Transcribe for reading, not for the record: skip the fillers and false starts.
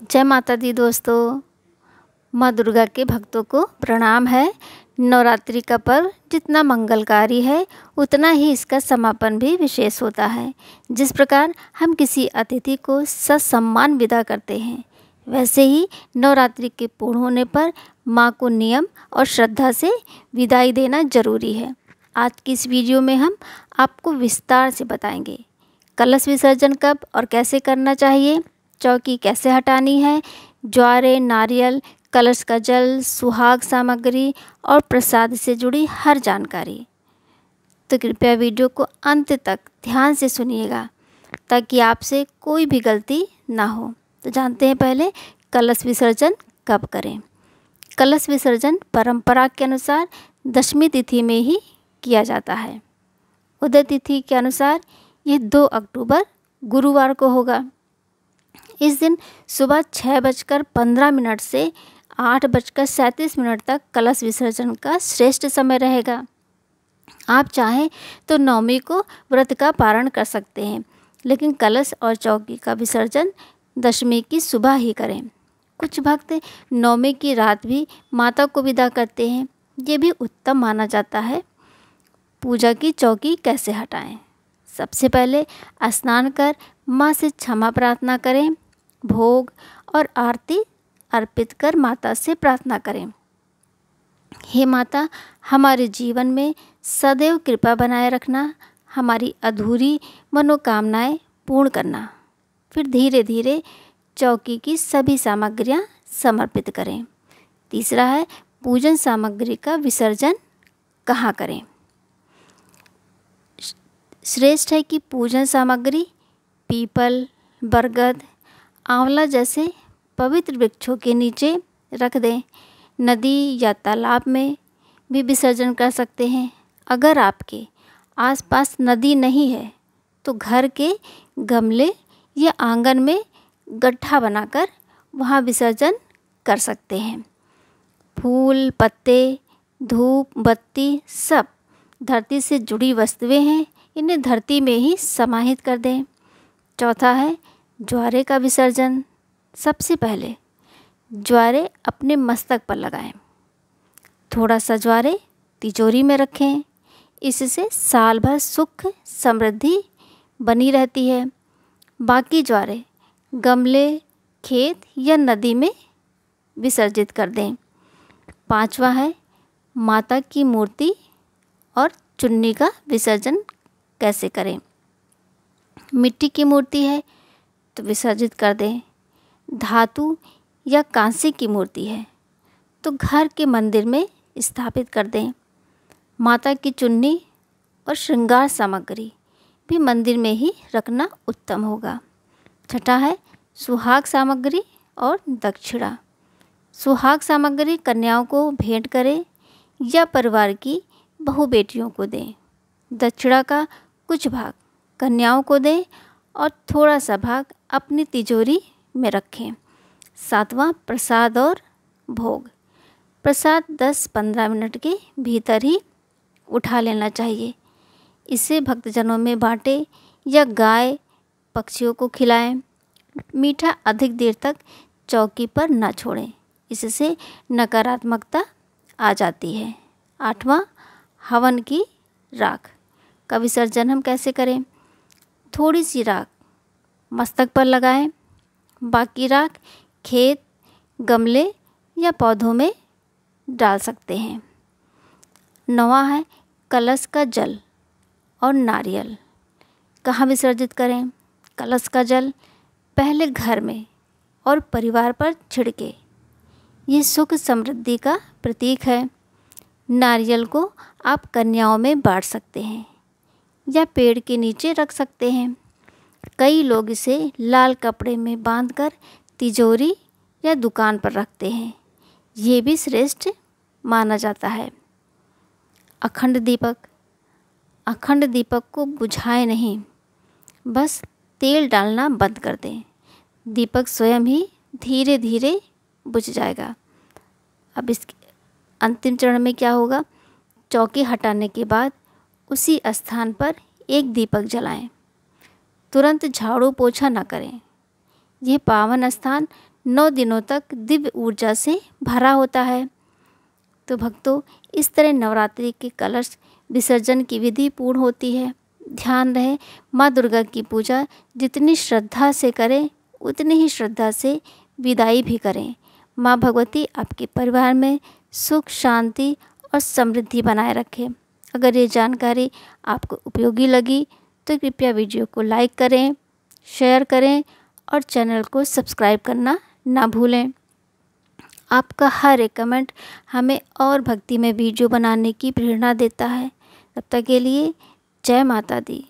जय माता दी दोस्तों। माँ दुर्गा के भक्तों को प्रणाम है। नवरात्रि का पर्व जितना मंगलकारी है उतना ही इसका समापन भी विशेष होता है। जिस प्रकार हम किसी अतिथि को ससम्मान विदा करते हैं, वैसे ही नवरात्रि के पूर्ण होने पर माँ को नियम और श्रद्धा से विदाई देना जरूरी है। आज की इस वीडियो में हम आपको विस्तार से बताएंगे कलश विसर्जन कब और कैसे करना चाहिए, चौकी कैसे हटानी है, ज्वारे, नारियल, कलश का जल, सुहाग सामग्री और प्रसाद से जुड़ी हर जानकारी। तो कृपया वीडियो को अंत तक ध्यान से सुनिएगा ताकि आपसे कोई भी गलती ना हो। तो जानते हैं पहले कलश विसर्जन कब करें। कलश विसर्जन परंपरा के अनुसार दशमी तिथि में ही किया जाता है। उदय तिथि के अनुसार ये 2 अक्टूबर गुरुवार को होगा। इस दिन सुबह 6:15 से 8:37 तक कलश विसर्जन का श्रेष्ठ समय रहेगा। आप चाहें तो नवमी को व्रत का पारण कर सकते हैं, लेकिन कलश और चौकी का विसर्जन दशमी की सुबह ही करें। कुछ भक्त नवमी की रात भी माता को विदा करते हैं, ये भी उत्तम माना जाता है। पूजा की चौकी कैसे हटाएं? सबसे पहले स्नान कर माँ से क्षमा प्रार्थना करें, भोग और आरती अर्पित कर माता से प्रार्थना करें। हे माता, हमारे जीवन में सदैव कृपा बनाए रखना, हमारी अधूरी मनोकामनाएं पूर्ण करना। फिर धीरे धीरे चौकी की सभी सामग्रियां समर्पित करें। तीसरा है पूजन सामग्री का विसर्जन कहाँ करें। श्रेष्ठ है कि पूजन सामग्री पीपल, बरगद, आंवला जैसे पवित्र वृक्षों के नीचे रख दें। नदी या तालाब में भी विसर्जन कर सकते हैं। अगर आपके आसपास नदी नहीं है तो घर के गमले या आंगन में गड्ढा बनाकर वहाँ विसर्जन कर सकते हैं। फूल, पत्ते, धूप, बत्ती सब धरती से जुड़ी वस्तुएं हैं, इन्हें धरती में ही समाहित कर दें। चौथा है ज्वारे का विसर्जन। सबसे पहले ज्वारे अपने मस्तक पर लगाएं। थोड़ा सा ज्वारे तिजोरी में रखें, इससे साल भर सुख समृद्धि बनी रहती है। बाकी ज्वारे गमले, खेत या नदी में विसर्जित कर दें। पांचवा है माता की मूर्ति और चुन्नी का विसर्जन कैसे करें। मिट्टी की मूर्ति है तो विसर्जित कर दें। धातु या कांसे की मूर्ति है तो घर के मंदिर में स्थापित कर दें। माता की चुन्नी और श्रृंगार सामग्री भी मंदिर में ही रखना उत्तम होगा। छठा है सुहाग सामग्री और दक्षिणा। सुहाग सामग्री कन्याओं को भेंट करें या परिवार की बहू बेटियों को दें। दक्षिणा का कुछ भाग कन्याओं को दें और थोड़ा सा भाग अपनी तिजोरी में रखें। सातवां प्रसाद और भोग। प्रसाद 10-15 मिनट के भीतर ही उठा लेना चाहिए। इसे भक्तजनों में बांटें या गाय पक्षियों को खिलाएं। मीठा अधिक देर तक चौकी पर न छोड़ें, इससे नकारात्मकता आ जाती है। आठवां हवन की राख का विसर्जन हम कैसे करें। थोड़ी सी राख मस्तक पर लगाएं, बाकी राख खेत, गमले या पौधों में डाल सकते हैं। नौवां है कलश का जल और नारियल कहाँ विसर्जित करें। कलश का जल पहले घर में और परिवार पर छिड़के, ये सुख समृद्धि का प्रतीक है। नारियल को आप कन्याओं में बांट सकते हैं या पेड़ के नीचे रख सकते हैं। कई लोग इसे लाल कपड़े में बांधकर तिजोरी या दुकान पर रखते हैं, ये भी श्रेष्ठ माना जाता है। अखंड दीपक। अखंड दीपक को बुझाएं नहीं, बस तेल डालना बंद कर दें। दीपक स्वयं ही धीरे धीरे बुझ जाएगा। अब इस अंतिम चरण में क्या होगा। चौकी हटाने के बाद उसी स्थान पर एक दीपक जलाएं। तुरंत झाड़ू पोछा न करें। यह पावन स्थान 9 दिनों तक दिव्य ऊर्जा से भरा होता है। तो भक्तों, इस तरह नवरात्रि के कलश विसर्जन की विधि पूर्ण होती है। ध्यान रहे, माँ दुर्गा की पूजा जितनी श्रद्धा से करें उतनी ही श्रद्धा से विदाई भी करें। माँ भगवती आपके परिवार में सुख, शांति और समृद्धि बनाए रखें। अगर ये जानकारी आपको उपयोगी लगी तो कृपया वीडियो को लाइक करें, शेयर करें और चैनल को सब्सक्राइब करना ना भूलें। आपका हर एक कमेंट हमें और भक्ति में वीडियो बनाने की प्रेरणा देता है। तब तक के लिए जय माता दी।